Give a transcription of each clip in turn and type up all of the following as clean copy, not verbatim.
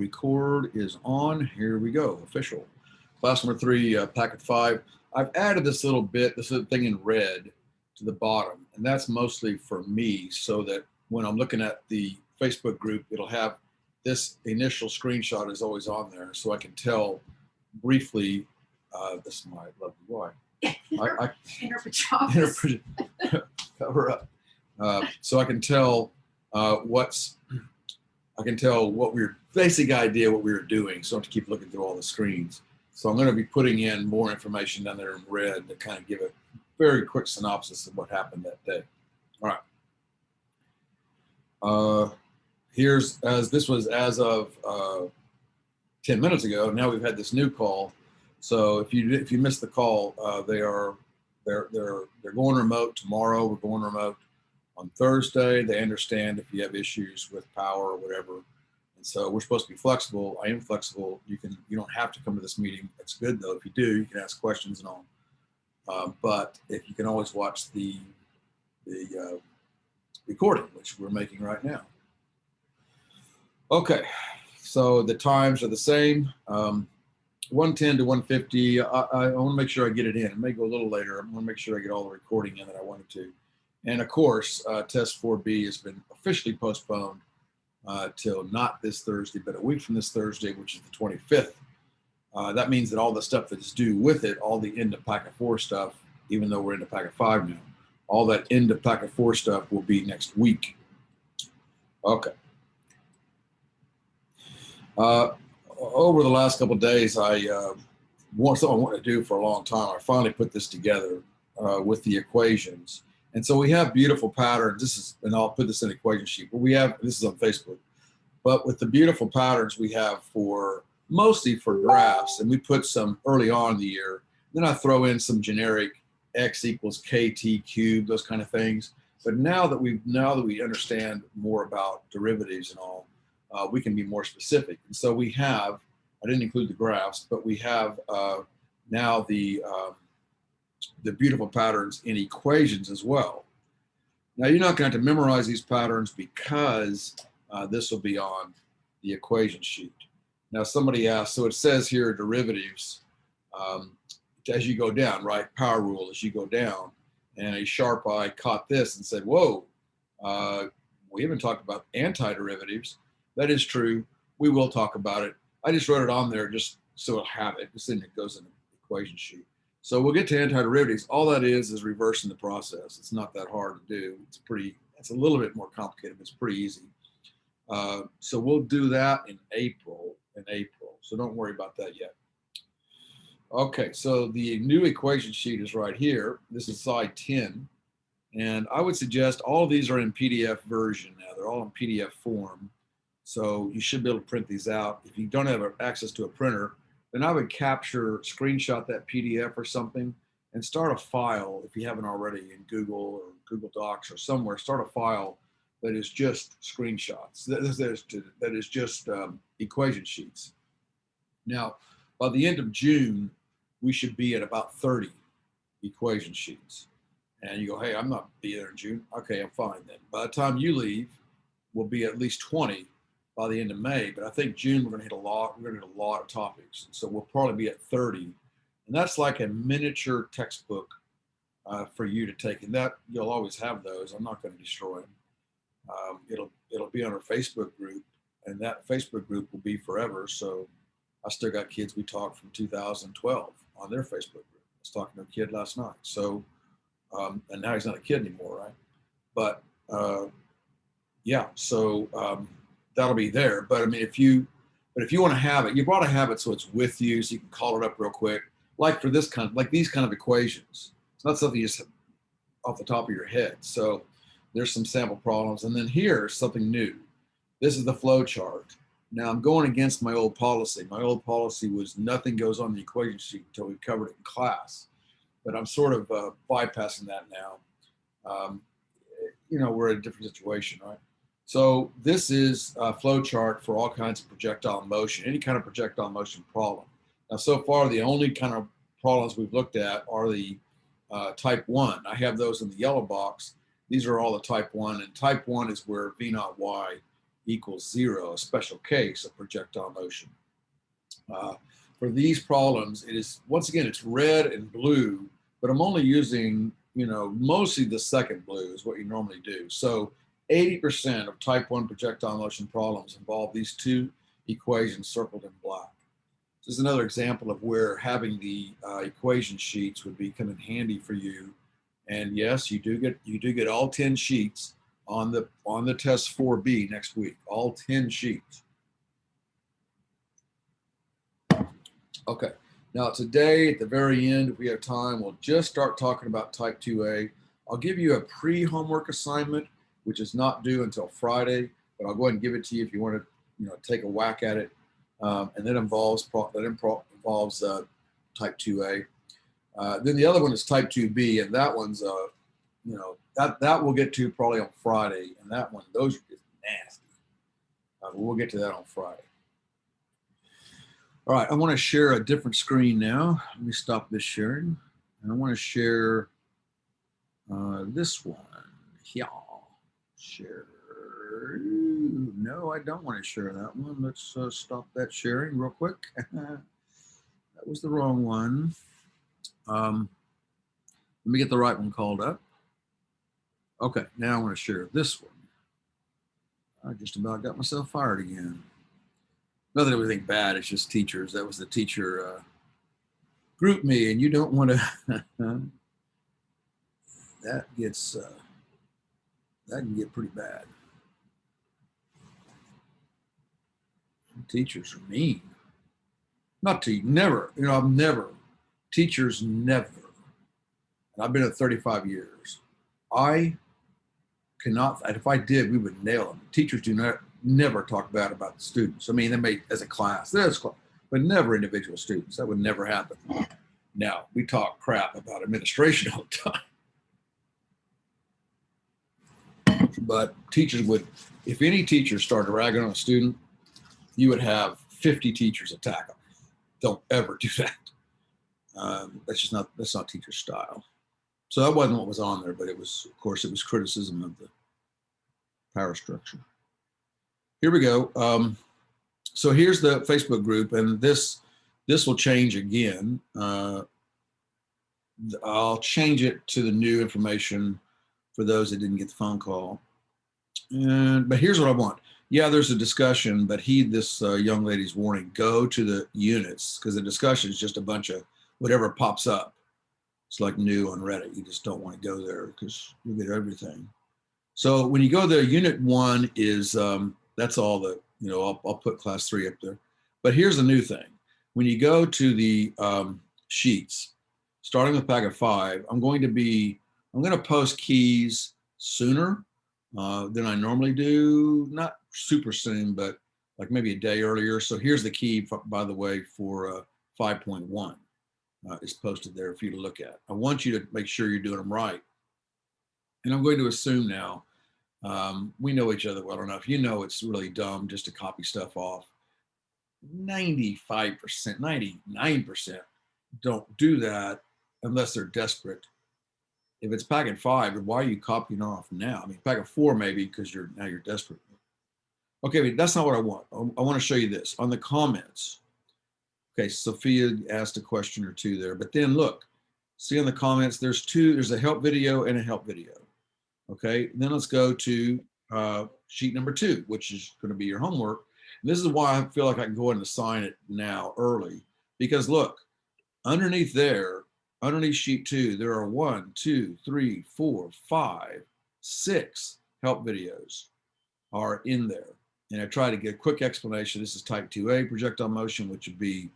record is on. Here we go. Official. Class number 3, packet 5. I've added this little bit, this little thing in red to the bottom, and that's mostly for me so that when I'm looking at the Facebook group, it'll have this initial screenshot is always on there, so I can tell briefly. This is my lovely wife. In her pajamas. Cover up. So I can tell what we're basic idea what we were doing. So I don't have to keep looking through all the screens. So I'm going to be putting in more information down there in red to kind of give a very quick synopsis of what happened that day. All right. This was as of 10 minutes ago. Now we've had this new call. So if you missed the call, they're going remote tomorrow. We're going remote on Thursday. They understand if you have issues with power or whatever. And so we're supposed to be flexible. I am flexible. You don't have to come to this meeting. It's good though. If you do, you can ask questions and all. But if you can always watch the recording, which we're making right now. Okay, so the times are the same. 110 to 150. I want to make sure I get it in. It may go a little later. I want to make sure I get all the recording in that I wanted to. And of course, test 4B has been officially postponed till not this Thursday, but a week from this Thursday, which is the 25th. That means that all the stuff that is due with it, all the end of packet 4 stuff, even though we're into packet 5 now, all that end of packet 4 stuff will be next week. Okay. Over the last couple of days, something I wanted to do for a long time. I finally put this together with the equations. And so we have beautiful patterns. And I'll put this in an equation sheet, but this is on Facebook. But with the beautiful patterns we have mostly for graphs, and we put some early on in the year. Then I throw in some generic x equals kt cubed, those kind of things. But now that we understand more about derivatives and all, we can be more specific. And so we have, I didn't include the graphs, but we have now the beautiful patterns in equations as well. Now you're not going to have to memorize these patterns because this will be on the equation sheet. Now somebody asked, so it says here derivatives as you go down, right? Power rule as you go down. And a sharp eye caught this and said, whoa, we haven't talked about antiderivatives. That is true. We will talk about it. I just wrote it on there just so it'll have it. Just then it goes in the equation sheet. So we'll get to antiderivatives. All that is reversing the process. It's not that hard to do. It's a little bit more complicated, but it's pretty easy. So we'll do that in April. So don't worry about that yet. Okay, so the new equation sheet is right here. This is slide 10. And I would suggest all of these are in PDF version now. They're all in PDF form. So you should be able to print these out. If you don't have access to a printer, then I would screenshot that PDF or something and start a file, if you haven't already, in Google or Google Docs or somewhere, start a file that is just screenshots, that is just equation sheets. Now, by the end of June, we should be at about 30 equation sheets. And you go, hey, I'm not be there in June. Okay, I'm fine then. By the time you leave, we'll be at least 20 by the end of May. But I think June, we're going to hit a lot. We're going to hit a lot of topics. So we'll probably be at 30. And that's like a miniature textbook for you to take. And that you'll always have those. I'm not going to destroy them. It'll be on our Facebook group. And that Facebook group will be forever. So I still got kids we talked from 2012 on their Facebook group. I was talking to a kid last night. So, and now he's not a kid anymore, right? But yeah, so that'll be there. But I mean, if you want to have it, you want to have it so it's with you, so you can call it up real quick. Like for these kind of equations, it's not something you just off the top of your head. So there's some sample problems, and then here's something new. This is the flow chart. Now I'm going against my old policy. My old policy was nothing goes on the equation sheet until we covered it in class. But I'm sort of bypassing that now. We're in a different situation, right? So this is a flow chart for all kinds of projectile motion, any kind of projectile motion problem. Now, so far, the only kind of problems we've looked at are the type 1. I have those in the yellow box. These are all the type 1, and type 1 is where V naught Y equals 0, a special case of projectile motion. For these problems, it is, once again, it's red and blue, but I'm only using, mostly the second blue is what you normally do. So 80% of type 1 projectile motion problems involve these two equations circled in black. This is another example of where having the equation sheets would be come in handy for you. And yes, you do get all 10 sheets on the test 4B next week, all 10 sheets. Okay, now today at the very end, if we have time, we'll just start talking about type 2A. I'll give you a pre-homework assignment, which is not due until Friday, but I'll go ahead and give it to you if you want to take a whack at it. And that involves type 2A. Then the other one is type 2B, and that one's that we'll get to probably on Friday, and that one, those are just nasty. We'll get to that on Friday. All right, I want to share a different screen now. Let me stop this sharing, and I want to share this one. Yeah, share. No, I don't want to share that one. Let's stop that sharing real quick. That was the wrong one. Let me get the right one called up. Okay, now I want to share this one. I just about got myself fired again. Nothing anything bad, it's just teachers. That was the teacher group me, and you don't want to, that can get pretty bad. Teachers are mean. Teachers never, and I've been at 35 years. I cannot, and if I did, we would nail them. Teachers do never talk bad about the students. I mean, they may, as a class, but never individual students. That would never happen. Now, we talk crap about administration all the time. But teachers would, if any teacher started ragging on a student, you would have 50 teachers attack them. Don't ever do that. That's not teacher style. So that wasn't what was on there, but it was, of course, it was criticism of the power structure. Here we go. So here's the Facebook group, and this will change again. I'll change it to the new information for those that didn't get the phone call. But here's what I want. Yeah, there's a discussion, but heed this young lady's warning. Go to the units, because the discussion is just a bunch of whatever pops up. It's like new on Reddit. You just don't want to go there because you get everything. So when you go there, unit 1 is, that's all the, I'll put class 3 up there. But here's the new thing. When you go to the sheets, starting with packet 5, I'm going to post keys sooner than I normally do. Not super soon, but like maybe a day earlier. So here's the key, by the way, for 5.1 is posted there for you to look at. I want you to make sure you're doing them right. And I'm going to assume now, we know each other well enough. It's really dumb just to copy stuff off. 95%, 99% don't do that unless they're desperate. If it's packet 5, why are you copying off now? I mean, packet 4 maybe because you're desperate. Okay, but that's not what I want. I want to show you this on the comments. Okay, Sophia asked a question or two there, but then look, see on the comments, there's a help video and a help video. Okay, then let's go to sheet number 2, which is going to be your homework. And this is why I feel like I can go ahead and assign it now early, because look, underneath sheet 2, there are 1, 2, 3, 4, 5, 6 help videos are in there. And I try to get a quick explanation. This is type 2A projectile motion, which would be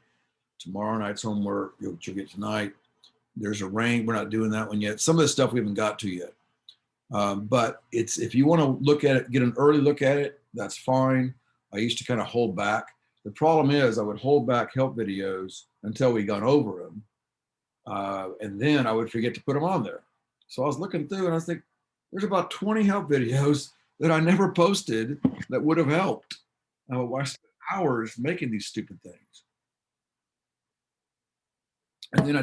tomorrow night's homework, which you'll get tonight. There's a range. We're not doing that one yet. Some of the stuff we haven't got to yet. But if you want to look at it, get an early look at it, that's fine. I used to kind of hold back. The problem is I would hold back help videos until we got over them. And then I would forget to put them on there. So I was looking through and I was thinking, there's about 20 help videos that I never posted that would have helped. I spent hours making these stupid things. And then I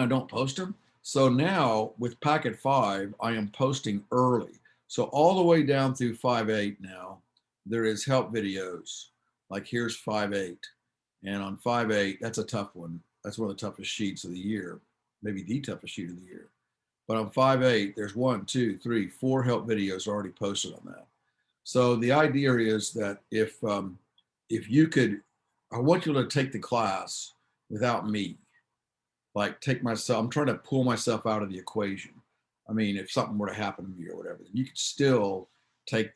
don't post them. So now with packet 5, I am posting early. So all the way down through 5.8 now, there is help videos. Like here's 5.8. And on 5.8, that's a tough one. That's one of the toughest sheets of the year, maybe the toughest sheet of the year. But on 5.8, there's 1, 2, 3, 4 help videos already posted on that. So the idea is that if you could, I want you to take the class without me. Like take myself, I'm trying to pull myself out of the equation. I mean, if something were to happen to me or whatever, you could still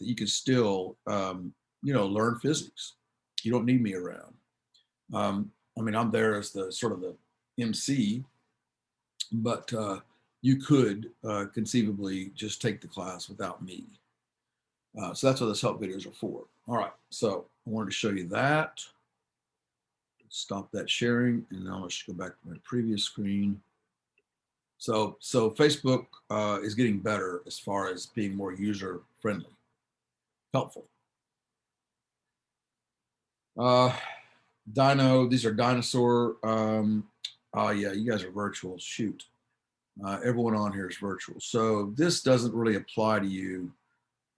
you could still, learn physics. You don't need me around. I mean, I'm there as the sort of the MC, but you could conceivably just take the class without me. So that's what those help videos are for. All right, so I wanted to show you that. Stop that sharing, and now let's go back to my previous screen. So Facebook is getting better as far as being more user friendly, helpful. Dino, these are dinosaur. Oh yeah, you guys are virtual. Shoot, everyone on here is virtual. So this doesn't really apply to you.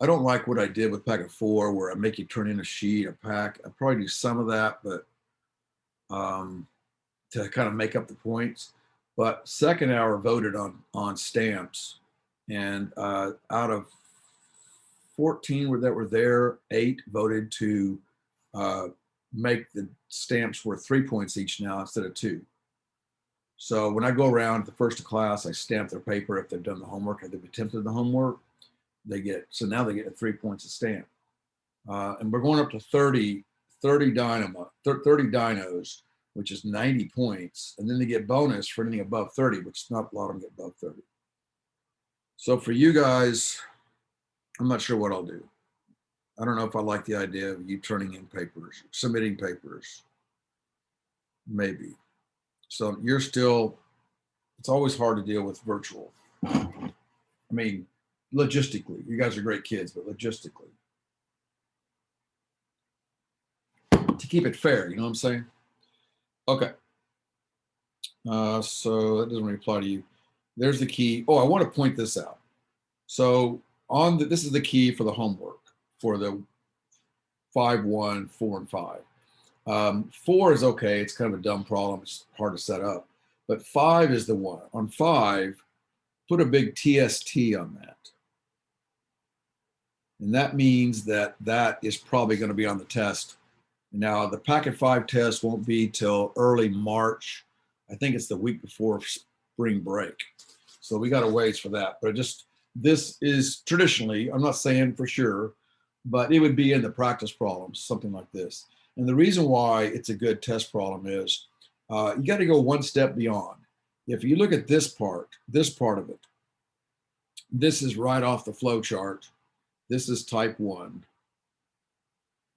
I don't like what I did with packet 4, where I make you turn in a sheet, a pack. I probably do some of that, but to kind of make up the points. But second hour voted on stamps, and out of 14 that were there, 8 voted to make the stamps worth 3 points each now instead of 2. So when I go around the first of class, I stamp their paper if they've done the homework, if they've attempted the homework. So now they get 3 points a stamp. And we're going up to 30 dinos, which is 90 points. And then they get bonus for anything above 30, which not a lot of them get above 30. So for you guys, I'm not sure what I'll do. I don't know if I like the idea of you turning in papers, submitting papers, maybe. So you're still, it's always hard to deal with virtual. I mean, logistically, you guys are great kids, but logistically. To keep it fair, you know what I'm saying? Okay. So that doesn't really apply to you. There's the key. Oh, I want to point this out. So this is the key for the homework for the 5, 1, 4, and 5. 4 is okay. It's kind of a dumb problem. It's hard to set up. But 5 is the one. On 5, put a big TST on that. And that means that is probably going to be on the test. Now, the Packet 5 test won't be till early March. I think it's the week before spring break. So we got a ways for that. But this is traditionally, I'm not saying for sure, but it would be in the practice problems, something like this. And the reason why it's a good test problem is you got to go one step beyond. If you look at this part of it, this is right off the flow chart. This is type 1.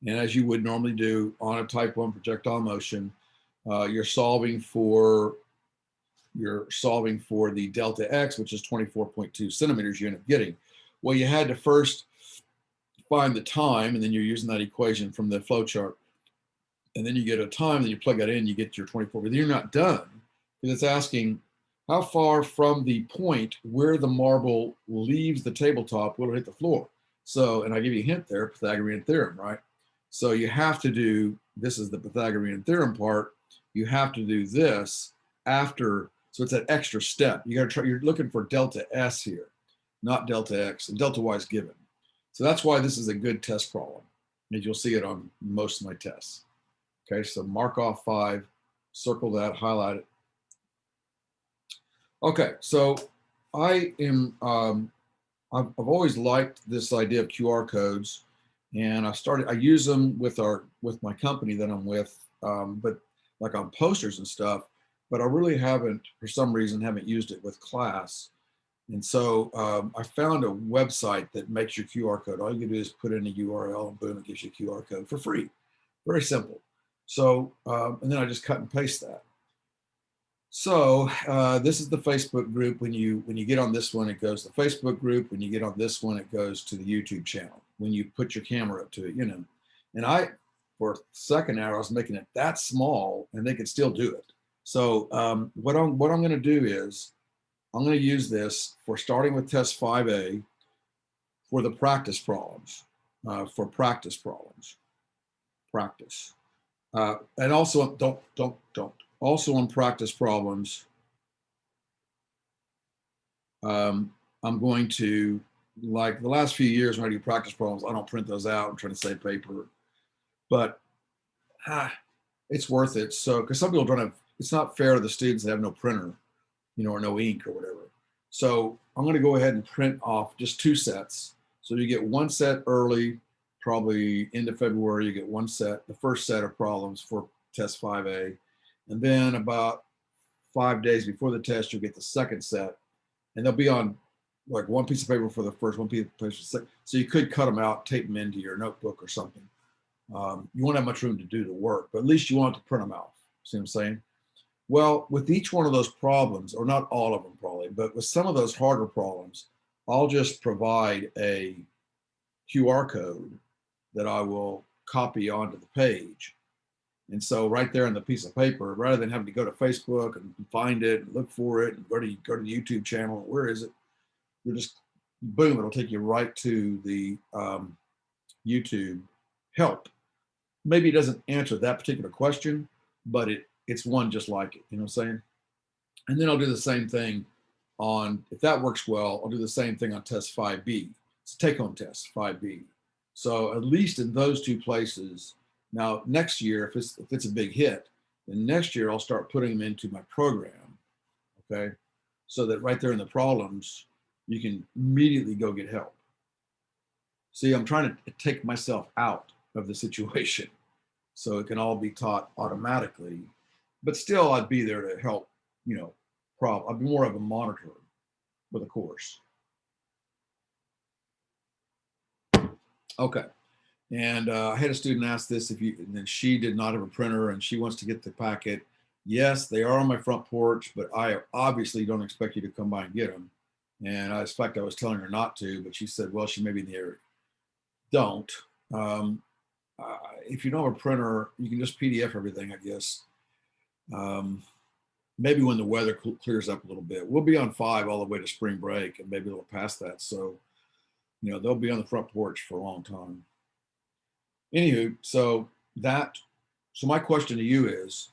And as you would normally do on a type 1 projectile motion, you're solving for the delta x, which is 24.2 centimeters you end up getting. Well, you had to first find the time, and then you're using that equation from the flow chart. And then you get a time, then you plug that in, you get your 24. But you're not done, because it's asking how far from the point where the marble leaves the tabletop will it hit the floor. So, and I give you a hint there, Pythagorean theorem, right? So you have to do, this is the Pythagorean theorem part, you have to do this after, so it's that extra step. You gotta try, you're looking for delta S here, not delta X, and delta Y is given. So that's why this is a good test problem. And you'll see it on most of my tests. Okay, so mark off 5, circle that, highlight it. Okay, so I am, I've always liked this idea of QR codes. And I use them with my company that I'm with, but like on posters and stuff, but I really haven't, for some reason, haven't used it with class. And so I found a website that makes your QR code. All you do is put in a URL and boom, it gives you a QR code for free. Very simple. So, and then I just cut and paste that. So this is the Facebook group. When you get on this one, it goes to the Facebook group. When you get on this one, it goes to the YouTube channel. When you put your camera up to it, And for the second hour, I was making it that small, and they could still do it. So what I'm going to do is I'm going to use this for starting with test 5A for the practice problems. for practice problems. Practice. And also, don't. Also on practice problems, I'm going to, like the last few years when I do practice problems, I don't print those out. I'm trying to save paper. But it's worth it. So, because some people don't have, it's not fair to the students that have no printer, or no ink or whatever. So I'm going to go ahead and print off just 2 sets. So you get 1 set early, probably end of February, you get 1 set, the first set of problems for test 5A. And then about 5 days before the test, you'll get the second set. And they'll be on like 1 piece of paper for the first, 1 piece of paper for the second. So you could cut them out, tape them into your notebook or something. You won't have much room to do the work, but at least you want to print them out. See what I'm saying? Well, with each one of those problems, or not all of them probably, but with some of those harder problems, I'll just provide a QR code that I will copy onto the page. And so right there on the piece of paper, rather than having to go to Facebook and find it and look for it and go to the YouTube channel, where is it? You're just, boom, it'll take you right to the YouTube help. Maybe it doesn't answer that particular question, but it's one just like it, you know what I'm saying? And then I'll do the same thing on, if that works well, I'll do the same thing on test 5B. It's a take-home test, 5B. So at least in those 2 places, now next year, if it's a big hit, then next year I'll start putting them into my program, okay? So that right there in the problems, you can immediately go get help. See, I'm trying to take myself out of the situation so it can all be taught automatically, but still I'd be there to help, I'd be more of a monitor for the course. Okay. And I had a student ask this, and then she did not have a printer and she wants to get the packet. Yes, they are on my front porch, but I obviously don't expect you to come by and get them. And in fact, I was telling her not to, but she said, well, she may be in the area. Don't. If you don't have a printer, you can just PDF everything, I guess. Maybe when the weather clears up a little bit. We'll be on 5 all the way to spring break and maybe a little past that. So, they'll be on the front porch for a long time. Anywho, so my question to you is,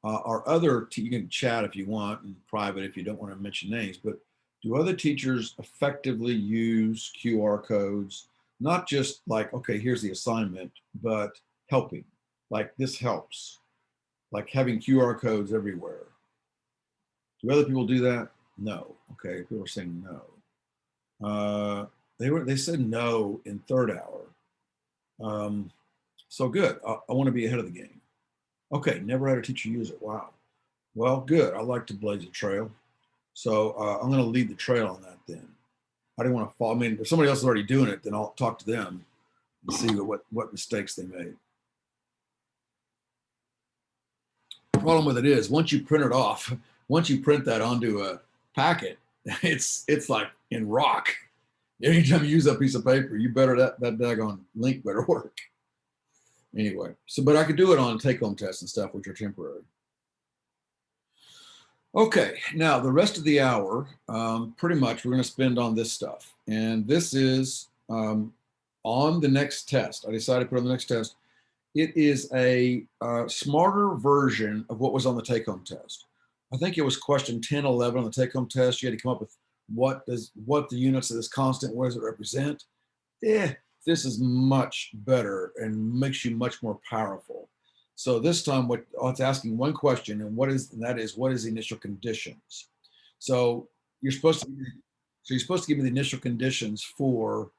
are other, you can chat if you want in private if you don't want to mention names, but do other teachers effectively use QR codes? Not just like, okay, here's the assignment, but helping, like this helps, like having QR codes everywhere. Do other people do that? No. Okay, people are saying no. They said no in 3rd hour. So good. I want to be ahead of the game. Okay, never had a teacher use it. Wow. Well, good. I like to blaze a trail. So I'm going to lead the trail on that then. I didn't want to follow. I mean, if somebody else is already doing it, then I'll talk to them and see what mistakes they made. The problem with it is once you print it off, once you print that onto a packet, it's like in rock. Anytime you use that piece of paper, you better that daggone link better work. Anyway, but I could do it on take-home tests and stuff, which are temporary. Okay, now the rest of the hour, pretty much we're going to spend on this stuff. And this is on the next test. I decided to put on the next test. It is a smarter version of what was on the take-home test. I think it was question 10, 11 on the take-home test. You had to come up with what the units of this constant, what does it represent? This is much better and makes you much more powerful. So this time, it's asking one question, and that is what is the initial conditions? So you're supposed to give me the initial conditions for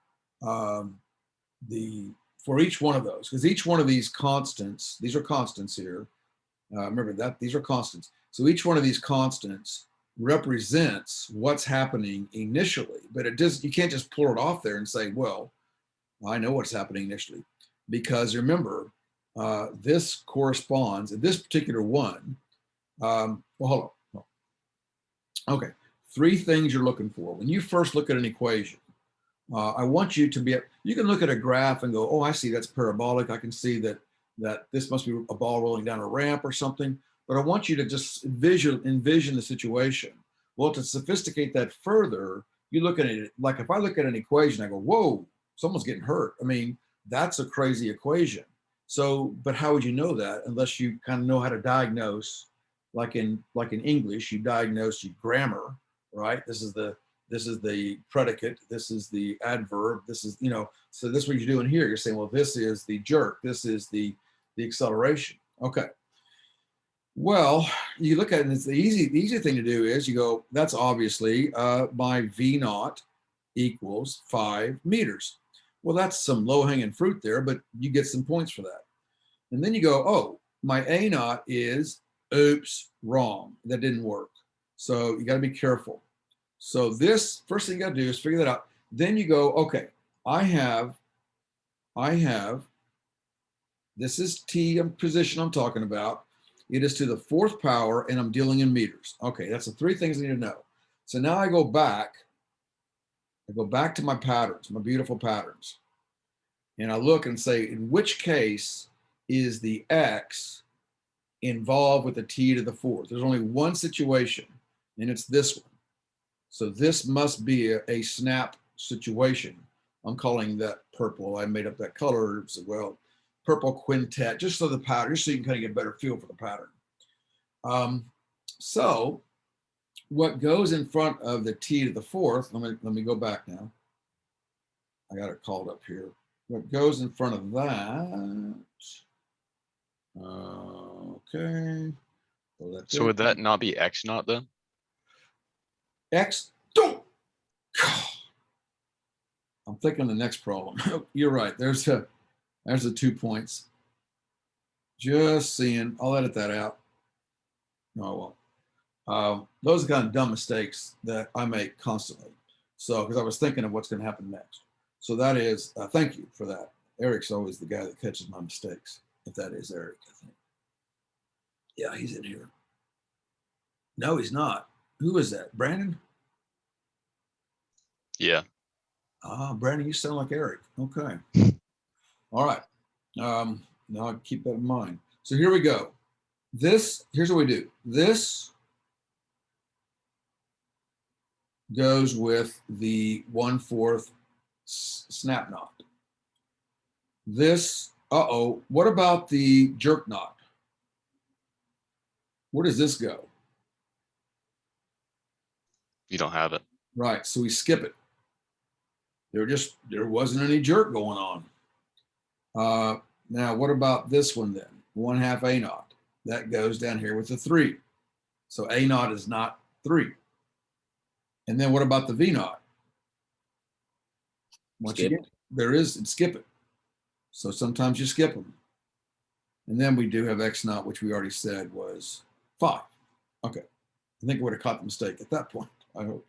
each one of those, because each one of these constants, these are constants here. Remember that these are constants. So each one of these constants represents what's happening initially, but you can't just pull it off there and say, well, I know what's happening initially, because remember, this corresponds, in this particular one, well, hold on. Okay, 3 things you're looking for. When you first look at an equation, I want you to you can look at a graph and go, oh, I see that's parabolic. I can see that this must be a ball rolling down a ramp or something, but I want you to just envision the situation. Well, to sophisticate that further, you look at it, like if I look at an equation, I go, whoa, someone's getting hurt. I mean, That's a crazy equation. So, but how would you know that unless you kind of know how to diagnose, like in English, you diagnose your grammar, right? This is the predicate, this is the adverb, this is, you know, so this is what you're doing here. You're saying, well, this is the jerk, this is the acceleration. Okay. Well, you look at it, and it's the easy thing to do is you go, that's obviously my V naught equals 5 meters. Well, that's some low-hanging fruit there, but you get some points for that. And then you go, oh, my A naught is, oops, wrong. That didn't work. So you got to be careful. So this, first thing you got to do is figure that out. Then you go, okay, I have, this is T position I'm talking about. It is to the 4th power, and I'm dealing in meters. Okay, that's the 3 things I need to know. So now I go back to my patterns, my beautiful patterns. And I look and say, in which case is the X involved with the T to the 4th? There's only one situation, and it's this one. So this must be a snap situation. I'm calling that purple. I made up that color as well. Purple quintet, just so the pattern, just so you can kind of get a better feel for the pattern. So what goes in front of the T to the 4th, let me go back now. I got it called up here. What goes in front of that? Okay. So would that not be X naught then? X, don't. I'm thinking the next problem. You're right. There's the 2 points. Just seeing. I'll edit that out. No, I won't. Those are kind of dumb mistakes that I make constantly. So, because I was thinking of what's going to happen next. So that is, thank you for that. Eric's always the guy that catches my mistakes. If that is Eric, I think. Yeah, he's in here. No, he's not. Who is that? Brandon? Yeah. Brandon, you sound like Eric. Okay. All right. Now I keep that in mind. So here we go. Here's what we do. This goes with the 1/4 snap knot. This, what about the jerk knot? Where does this go? You don't have it. Right, so we skip it. There wasn't any jerk going on. Now, what about this one then? 1/2 A naught. That goes down here with the 3. So A naught is not 3. And then what about the V naught? Once again, skip it. So sometimes you skip them. And then we do have X naught, which we already said was 5. Okay. I think I would have caught the mistake at that point, I hope.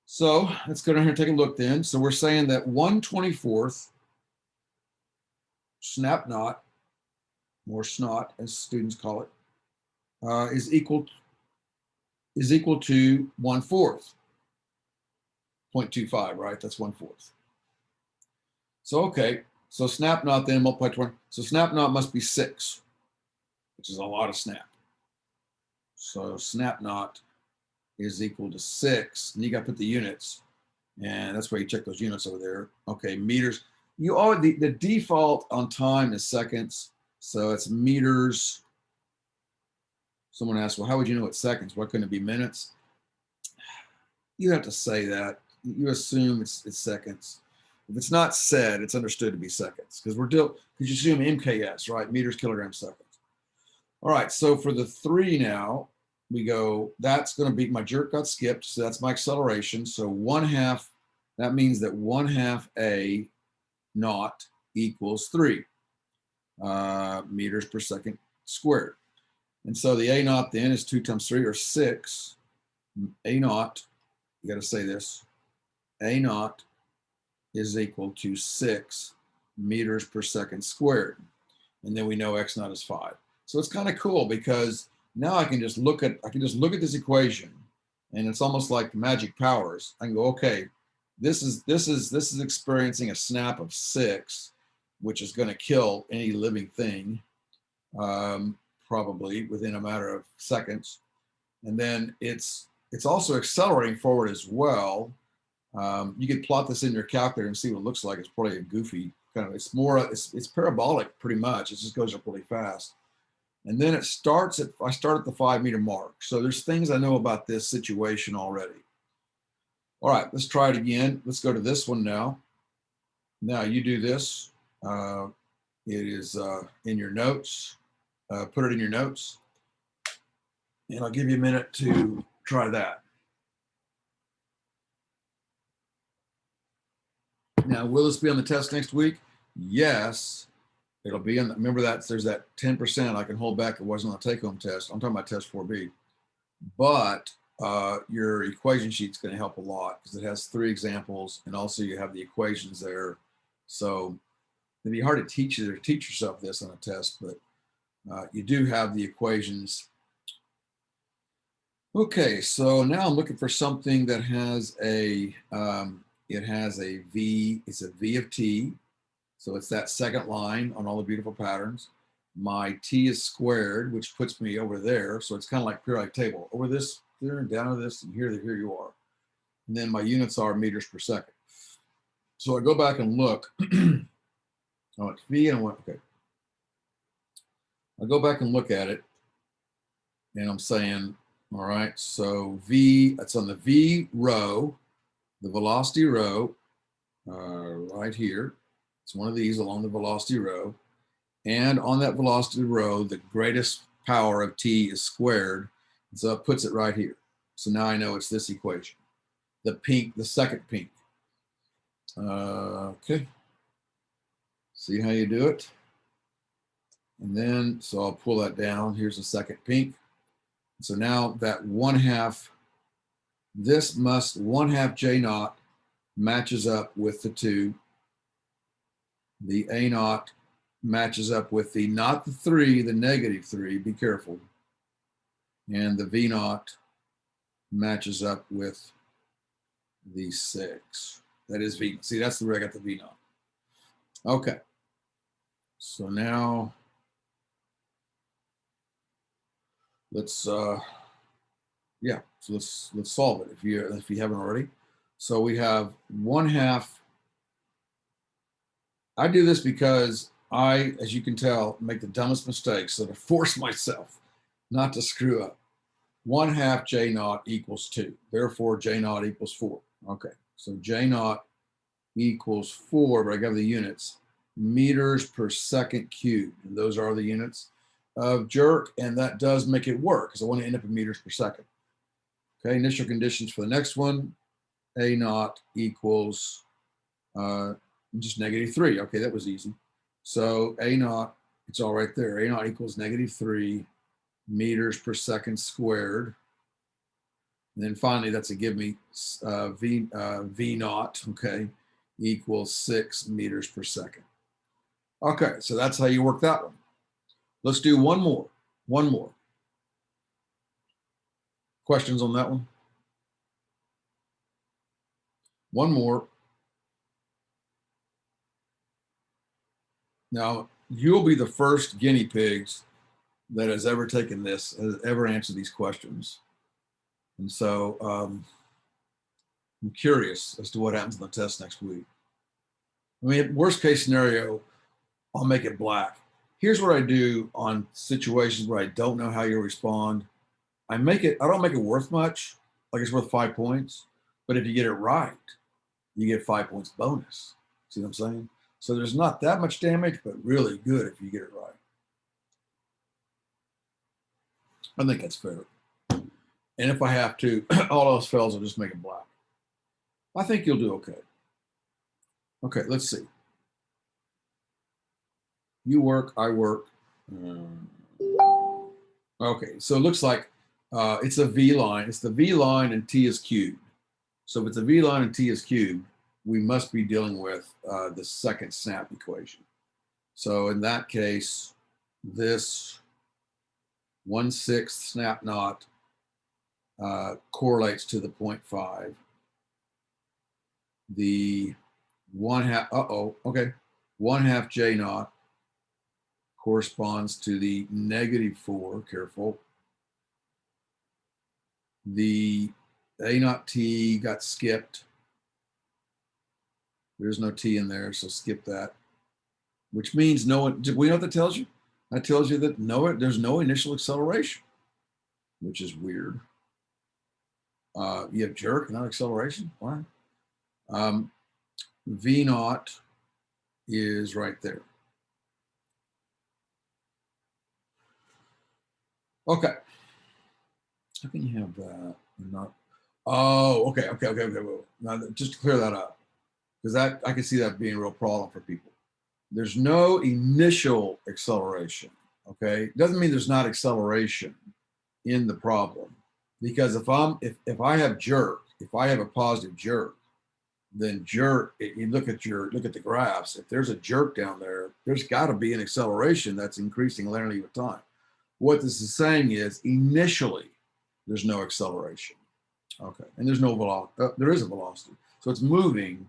So let's go down here and take a look then. So we're saying that 1/24 snap knot, or snot as students call it, is equal to 1/4. 0.25, right? That's 1/4. So, okay. So snap knot then multiply 20. So snap knot must be 6, which is a lot of snap. So snap knot is equal to 6. And you got to put the units. And that's why you check those units over there. Okay, meters. The default on time is seconds. So it's meters. Someone asked, well, how would you know it's seconds? Why couldn't it be minutes? You have to say that. You assume it's seconds. If it's not said, it's understood to be seconds because because you assume MKS, right? Meters, kilograms, seconds. All right, so for the 3 now, we go, that's going to be, my jerk got skipped, so that's my acceleration. So 1/2, that means that 1/2 A naught equals 3 meters per second squared. And so the A naught then is 2 times 3 or 6. A naught, you got to say this, A naught is equal to 6 meters per second squared. And then we know X naught is 5. So it's kind of cool because now I can just look at this equation, and it's almost like magic powers. I can go, okay, this is experiencing a snap of 6, which is going to kill any living thing, probably within a matter of seconds. And then it's also accelerating forward as well. You could plot this in your calculator and see what it looks like. It's probably a goofy kind of, it's more, it's parabolic pretty much. It just goes up really fast. And then it starts at, I start at the 5 meter mark. So there's things I know about this situation already. All right, let's try it again. Let's go to this one now. Now you do this. It is in your notes. Put it in your notes. And I'll give you a minute to try that. Now, will this be on the test next week? Yes, it'll be in. Remember that there's that 10% I can hold back. It wasn't on the take-home test. I'm talking about test 4B. But your equation sheet's going to help a lot because it has 3 examples, and also you have the equations there. So it'd be hard to teach yourself this on a test, but you do have the equations. Okay, so now I'm looking for something that has a it has a V. It's a V of t, so it's that second line on all the beautiful patterns. My t is squared, which puts me over there, so it's kind of like periodic table. Over this, there, down to this, and here you are. And then my units are meters per second. So I go back and look. Oh, it's V, and I went, okay. I go back and look at it, and I'm saying, all right, so V, it's on the V row, the velocity row, right here. It's one of these along the velocity row. And on that velocity row, the greatest power of t is squared. And so it puts it right here. So now I know it's this equation. The pink, the second pink. Okay. See how you do it? And then, so I'll pull that down. Here's the second pink. So now that 1/2, this must 1/2 J naught matches up with the 2. The A naught matches up with the, not the 3, the -3, be careful. And the V naught matches up with the 6. That is V. See, that's where I got the V naught. Okay. So now let's yeah, so let's solve it if you haven't already. So we have 1/2. I do this because I, as you can tell, make the dumbest mistakes. So to force myself not to screw up, 1/2 J naught equals 2. Therefore, J naught equals 4. Okay, so J naught equals 4, but I got the units, meters per second cubed. And those are the units of jerk, and that does make it work because I want to end up in meters per second. Okay, initial conditions for the next one, A naught equals just -3. Okay, that was easy. So A naught, it's all right there. A naught equals -3 meters per second squared. And then finally, that's a give me V naught, okay, equals 6 meters per second. Okay, so that's how you work that one. Let's do one more. One more. Questions on that one? One more. Now, you'll be the first guinea pigs that has ever taken this, has ever answered these questions. And so I'm curious as to what happens on the test next week. I mean, worst case scenario, I'll make it black. Here's what I do on situations where I don't know how you'll respond. I don't make it worth much, like it's worth 5 points. But if you get it right, you get 5 points bonus. See what I'm saying? So there's not that much damage, but really good if you get it right. I think that's fair. And if I have to, all else fails, I'll just make it black. I think you'll do okay. Okay, let's see. You work, I work. Okay, so it looks like it's a V line. It's the V line and T is cubed. So if it's a V line and T is cubed, we must be dealing with the second snap equation. So in that case, this 1/6 snap knot correlates to the 0.5. The 1/2, okay, 1/2 J naught corresponds to the -4, careful. The A naught T got skipped. There's no T in there, so skip that. which means no, we know what that tells you? That tells you that there's no initial acceleration, which is weird. You have jerk, not acceleration. Why? V naught is right there. Okay. How can you have that and not? Oh, okay. Now, just to clear that up, because that I can see that being a real problem for people. There's no initial acceleration. Okay, doesn't mean there's not acceleration in the problem, because if I have jerk, if I have a positive jerk, then jerk. You look at the graphs. If there's a jerk down there, there's got to be an acceleration that's increasing linearly with time. What this is saying is initially there's no acceleration. Okay, and there's no velocity. There is a velocity, so it's moving.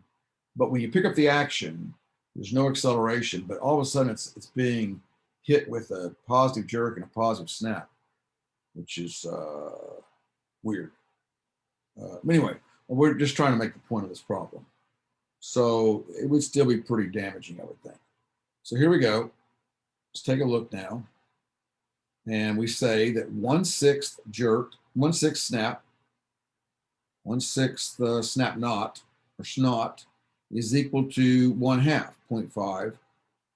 But when you pick up the action, there's no acceleration. But all of a sudden, it's being hit with a positive jerk and a positive snap, which is weird. But anyway, we're just trying to make the point of this problem. So it would still be pretty damaging, I would think. So here we go. Let's take a look now. And we say that 1/6 jerk, 1/6 snap, 1/6 snap knot or snot is equal to 1/2, 0.5,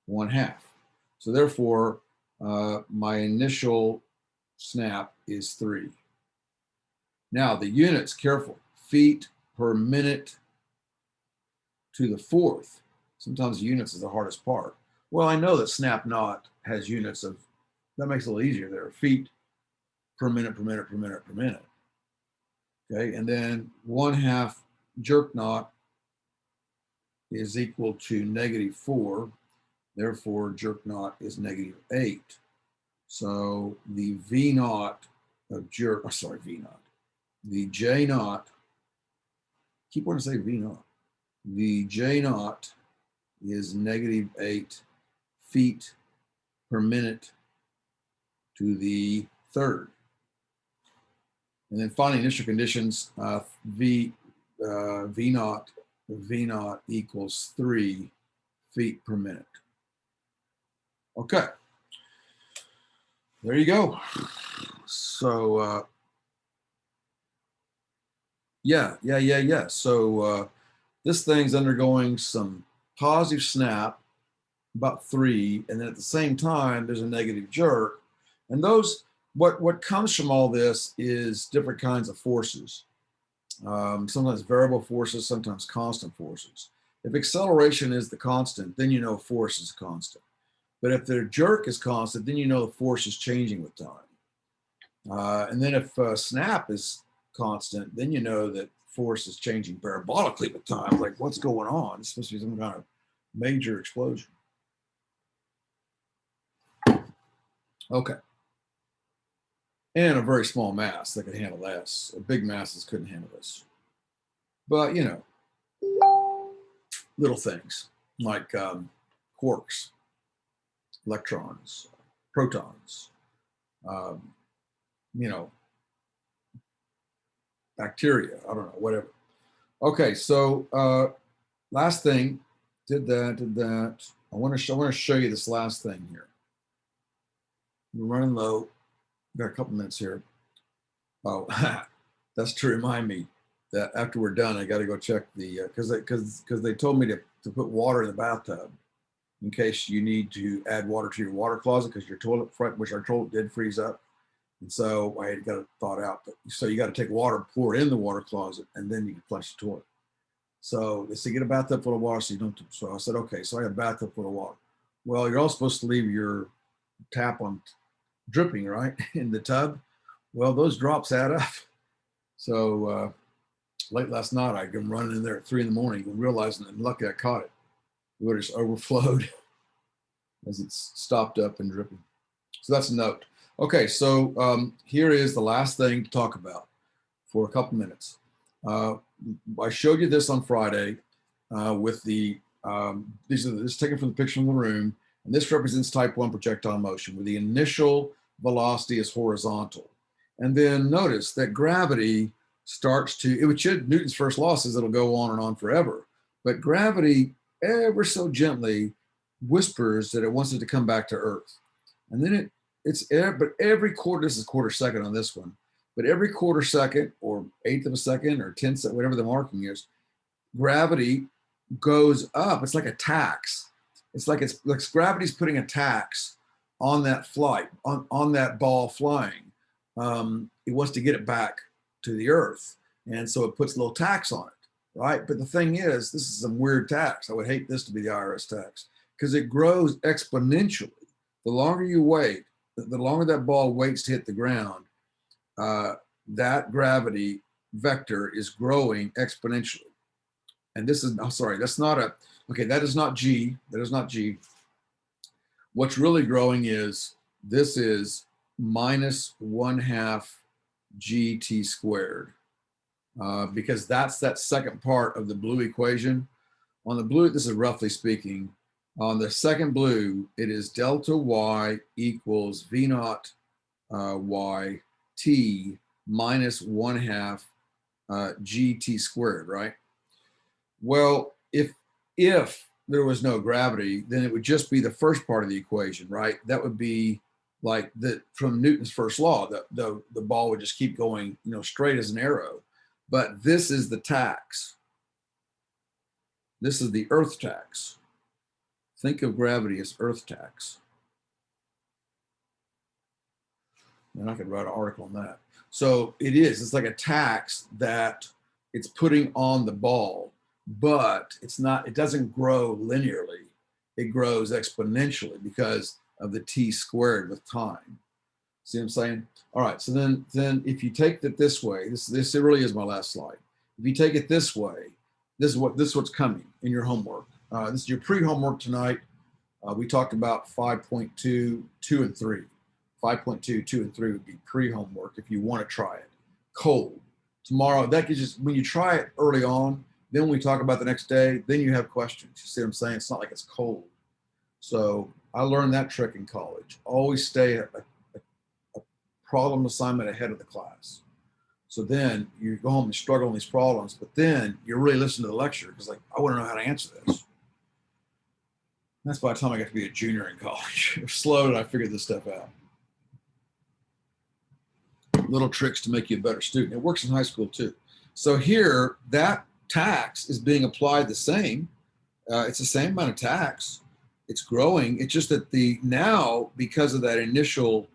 1/2. So therefore, my initial snap is 3. Now the units, careful, feet per minute to the 4th. Sometimes the units is the hardest part. Well, I know that snap knot has units of, that makes it a little easier there, feet per minute, per minute, per minute, per minute. Okay, and then 1/2 jerk knot is equal to -4. Therefore, jerk knot is -8. So the V naught of jerk, oh, sorry, V naught. The J naught, keep wanting to say V naught. The J naught is -8 feet per minute to the 3rd. And then finally, initial conditions, V naught equals 3 feet per minute. Okay, there you go. So yeah. So this thing's undergoing some positive snap, about 3, and then at the same time there's a negative jerk, and those what comes from all this is different kinds of forces. Sometimes variable forces, sometimes constant forces. If acceleration is the constant, then you know force is constant. But if the jerk is constant, then you know the force is changing with time. And then if snap is constant, then you know that force is changing parabolically with time. Like, what's going on? It's supposed to be some kind of major explosion. Okay. And a very small mass that could handle this. Big masses couldn't handle this. But, you know, little things like quarks, electrons, protons, you know, bacteria, I don't know, whatever. Okay, so last thing, did that. I want to show you this last thing here. We're running low. Got a couple minutes here. Oh, that's to remind me that after we're done, I got to go check the because they told me to put water in the bathtub in case you need to add water to your water closet because your toilet front, which our toilet did freeze up, and so I had got it thought out. So you got to take water, pour it in the water closet, and then you can flush the toilet. So they said get a bathtub full of water so you don't. So I said okay. So I had a bathtub full of water. Well, you're all supposed to leave your tap on dripping, right, in the tub. Well, those drops add up. So late last night, I come running in there at 3 in the morning and realizing, and lucky I caught it. It would have just overflowed as it's stopped up and dripping. So that's a note. Okay, so here is the last thing to talk about for a couple minutes. I showed you this on Friday with the, this is taken from the picture in the room, and this represents type 1 projectile motion where the initial velocity is horizontal. And then notice that gravity starts to, it should, Newton's first law says it'll go on and on forever. But gravity, ever so gently, whispers that it wants it to come back to Earth. And then but every quarter, this is quarter second on this one, but every quarter second or eighth of a second or 10 second, whatever the marking is, gravity goes up. It's like a tax. It's like gravity's putting a tax on that flight, on that ball flying. It wants to get it back to the Earth. And so it puts a little tax on it, right? But the thing is, this is some weird tax. I would hate this to be the IRS tax because it grows exponentially. The longer you wait, the longer that ball waits to hit the ground, that gravity vector is growing exponentially. And this is, sorry, that's not okay, that is not G. That is not G. What's really growing is, this is minus 1/2 GT squared. Because that's that second part of the blue equation. On the blue, this is roughly speaking. On the second blue, it is delta y equals V naught y t minus 1/2 GT squared, right? Well, if there was no gravity, then it would just be the first part of the equation, right? That would be like from Newton's first law, the ball would just keep going, straight as an arrow. But this is the tax. This is the Earth tax. Think of gravity as Earth tax. And I could write an article on that. So it's like a tax that it's putting on the ball, but it doesn't grow linearly. It grows exponentially because of the t squared with time. See what I'm saying? All right, so then if you take it this way, this really is my last slide. If you take it this way, this is what's coming in your homework. This is your pre-homework tonight. We talked about 5.2, 2 and 3. 5.2, 2 and 3 would be pre-homework if you want to try it. Cold. Tomorrow, that could just, when you try it early on, then when we talk about the next day, then you have questions. You see what I'm saying? It's not like it's cold. So I learned that trick in college. Always stay a problem assignment ahead of the class. So then you go home and struggle on these problems, but then you really listen to the lecture because I want to know how to answer this. That's by the time I got to be a junior in college. It was slow and I figured this stuff out. Little tricks to make you a better student. It works in high school too. So here, that tax is being applied the same. It's the same amount of tax. It's growing. It's just that now, because of that initial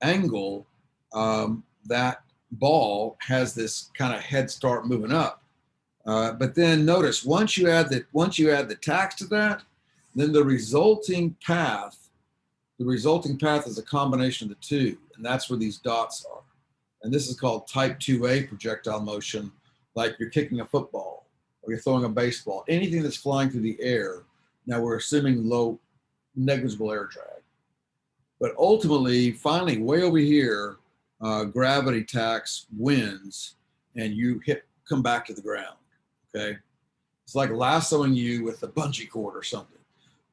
angle, that ball has this kind of head start moving up. But then notice, once you add the tax to that, then the resulting path is a combination of the two, and that's where these dots are. And this is called type 2A projectile motion, like you're kicking a football or you're throwing a baseball, anything that's flying through the air. Now we're assuming low, negligible air drag. But ultimately, finally, way over here, gravity tax wins and you come back to the ground, okay? It's like lassoing you with a bungee cord or something,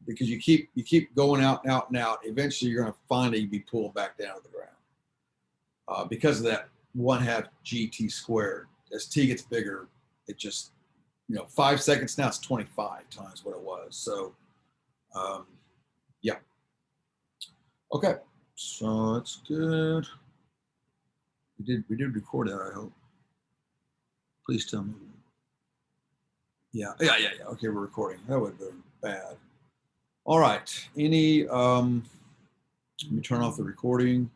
because you keep going out and out and out. Eventually, you're going to finally be pulled back down to the ground because of that 1/2 GT squared. As t gets bigger, it just, 5 seconds now, it's 25 times what it was. So, yeah. Okay, so that's good. We did record that, I hope. Please tell me. Yeah. Okay, we're recording. That would have been bad. All right. Let me turn off the recording.